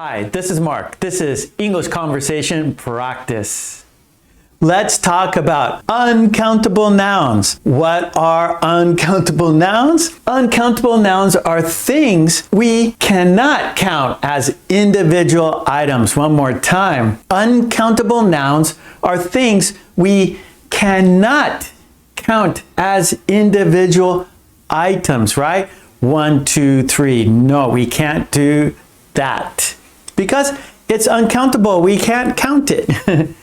Hi, this is Mark. This is English Conversation Practice. Let's talk about uncountable nouns. What are uncountable nouns? Uncountable nouns are things we cannot count as individual items. One more time. Uncountable nouns are things we cannot count as individual items, right? 1, 2, 3. No, we can't do that because it's uncountable. We can't count it.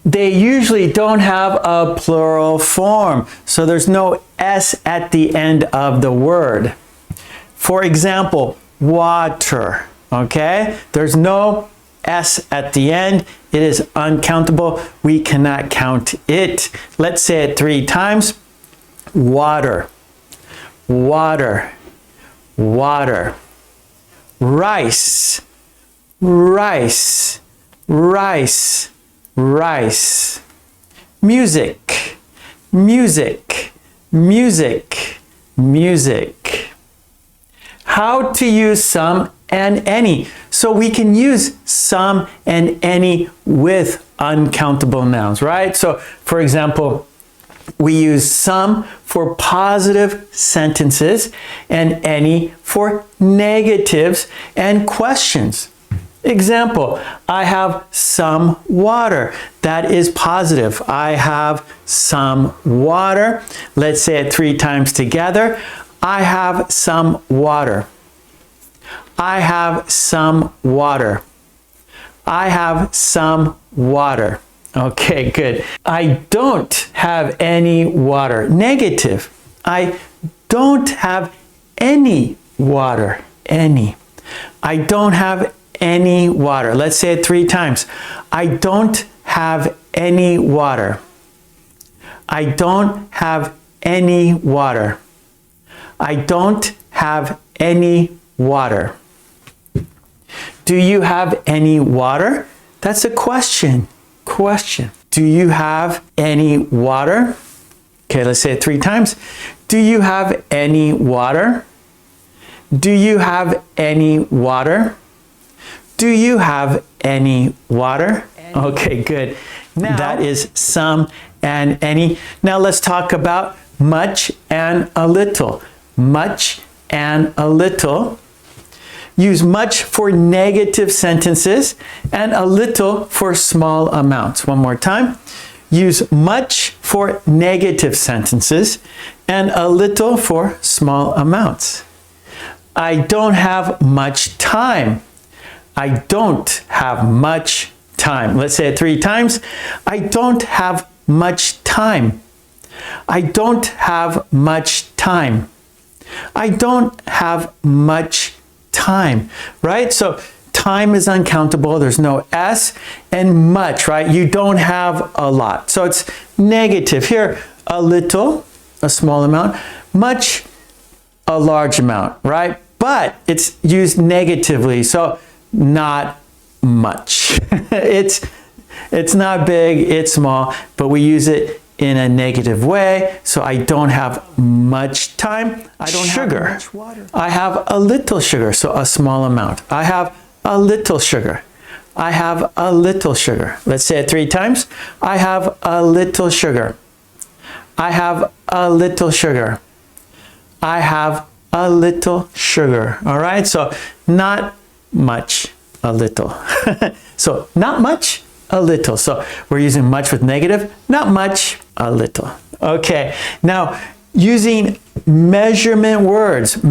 They usually don't have a plural form, so there's no S at the end of the word. For example, water, okay? There's no S at the end. It is uncountable. We cannot count it. Let's say it 3 times. Water, water, water. Rice, rice, rice, rice. Music, music, music, music. How to use some and any. So we can use some and any with uncountable nouns, right? So for example, we use some for positive sentences and any for negatives and questions. Example, I have some water. That is positive. I have some water. Let's say it 3 times together. I have some water. I have some water. I have some water. Okay, good. I don't have any water. Negative. I don't have any water. Any. I don't have any water. Let's say it 3 times. I don't have any water. I don't have any water. I don't have any water. Do you have any water? That's a question. Question. Do you have any water? Okay, let's say it 3 times. Do you have any water? Do you have any water? Do you have any water? Okay, good. Now, that is some and any. Now let's talk about much and a little. Much and a little. Use much for negative sentences and a little for small amounts. One more time. Use much for negative sentences and a little for small amounts. I don't have much time. I don't have much time. Let's say it 3 times. I don't have much time. I don't have much time. I don't have much time, right? So time is uncountable. There's no S. And much, right? You don't have a lot. So it's negative. Here, a little, a small amount. Much, a large amount, right? But it's used negatively. So not much. It's not big, it's small, but we use it in a negative way. So I don't have much time. I don't have much water. I have a little sugar, so a small amount. I have a little sugar. I have a little sugar. Let's say it 3 times. I have a little sugar. I have a little sugar. I have a little sugar. All right, so not much, a little. So not much, a little. So we're using much with negative, not much, a little. Okay, now using measurement words.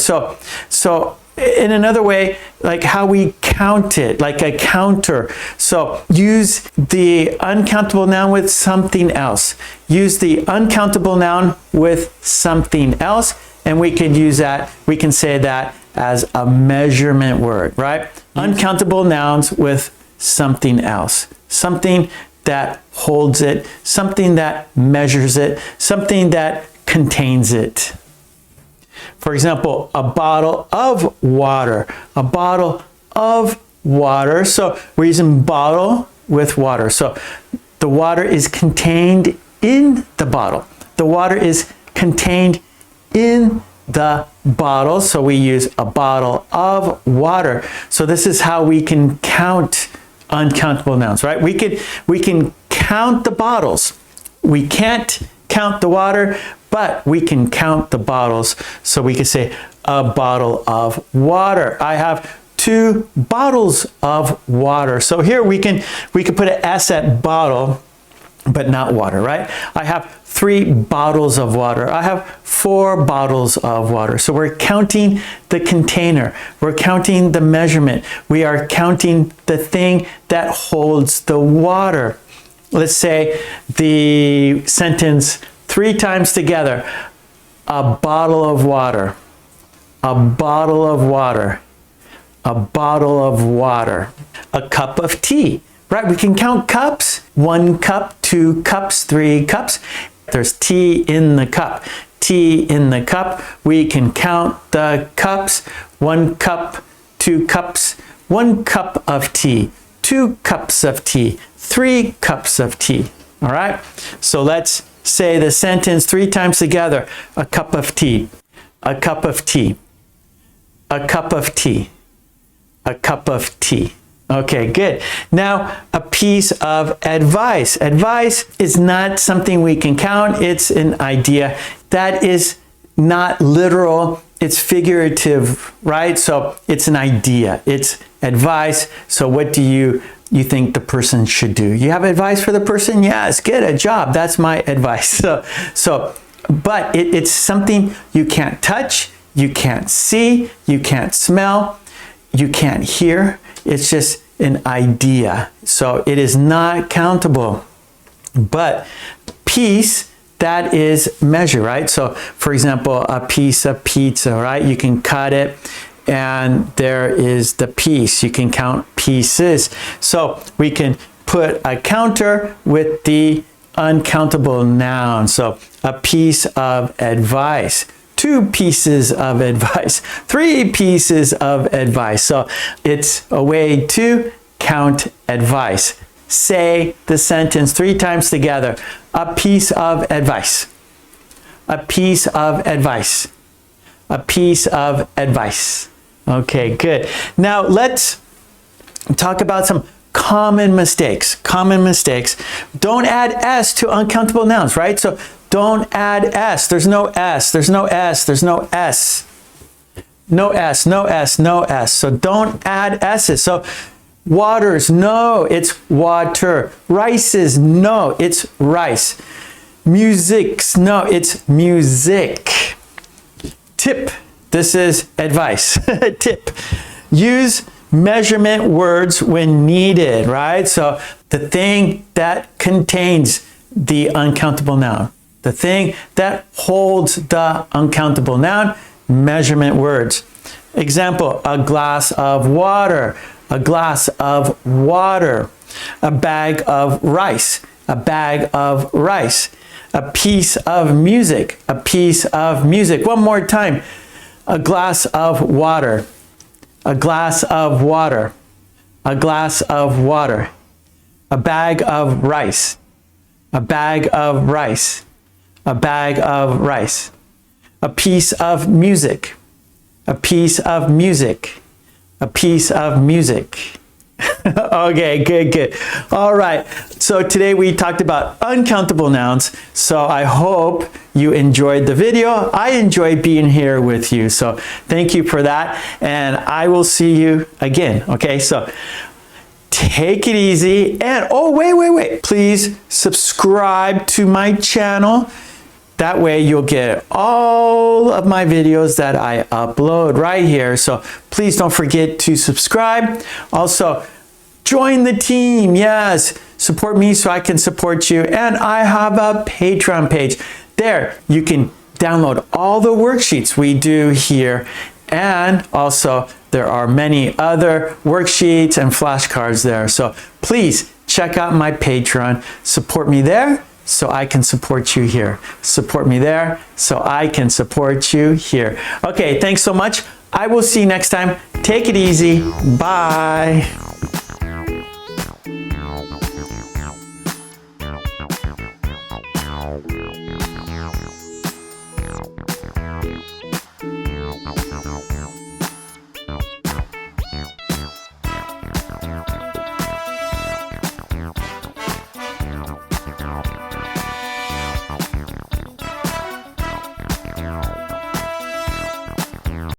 So in another way, like how we count it, like a counter. So use the uncountable noun with something else. Use the uncountable noun with something else, and we can use that, we can say that as a measurement word, right? Uncountable nouns with something else. Something that holds it, something that measures it, something that contains it. For example, a bottle of water. A bottle of water. So we're using bottle with water. So the water is contained in the bottle. The water is contained in the bottles, so we use a bottle of water. So this is how we can count uncountable nouns, right? We can count the bottles. We can't count the water, but we can count the bottles. So we can say a bottle of water. I have 2 bottles of water. So here we can put an S at bottle, but not water, right? I have 3 bottles of water. I have 4 bottles of water. So we're counting the container. We're counting the measurement. We are counting the thing that holds the water. Let's say the sentence 3 times together. A bottle of water. A bottle of water. A bottle of water. A cup of tea. Right, we can count cups. 1 cup, 2 cups, 3 cups. There's tea in the cup. Tea in the cup. We can count the cups. 1 cup, 2 cups, 1 cup of tea, 2 cups of tea, 3 cups of tea. All right, so let's say the sentence 3 times together. A cup of tea. A cup of tea. A cup of tea. A cup of tea. Okay, good. Now, a piece of advice. Advice is not something we can count. It's an idea. That is not literal. It's figurative, right? So it's an idea. It's advice. So what do you think the person should do? You have advice for the person? Yes, get a job. That's my advice. But it's something you can't touch, you can't see, you can't smell, you can't hear. It's just an idea. So it is not countable. But piece, that is measure, right? So for example, a piece of pizza, right? You can cut it and there is the piece. You can count pieces. So we can put a counter with the uncountable noun. So a piece of advice. 2 pieces of advice, 3 pieces of advice. So it's a way to count advice. Say the sentence 3 times together. A piece of advice. A piece of advice. A piece of advice. Okay, good. Now let's talk about some common mistakes. Common mistakes. Don't add S to uncountable nouns, right? So don't add S. There's no S. There's no S. There's no S. No S. No S. No S. So don't add S's. So waters, no, it's water. Rices, no, it's rice. Musics, no, it's music. Tip, this is advice. Tip. Use measurement words when needed, right? So the thing that contains the uncountable noun. The thing that holds the uncountable noun, measurement words. Example, a glass of water, a glass of water, a bag of rice, a bag of rice, a piece of music, a piece of music. One more time, a glass of water, a glass of water, a glass of water, a bag of rice, a bag of rice, a bag of rice, a piece of music, a piece of music, a piece of music. Okay, good, good. All right, so today we talked about uncountable nouns. So I hope you enjoyed the video. I enjoyed being here with you. So thank you for that. And I will see you again. Okay, so take it easy. And oh, wait. Please subscribe to my channel. That way you'll get all of my videos that I upload right here. So please don't forget to subscribe. Also, join the team. Yes, support me so I can support you. And I have a Patreon page. There, you can download all the worksheets we do here. And also, there are many other worksheets and flashcards there. So please check out my Patreon. Support me there so I can support you here. Support me there so I can support you here. Okay, thanks so much. I will see you next time. Take it easy. Bye.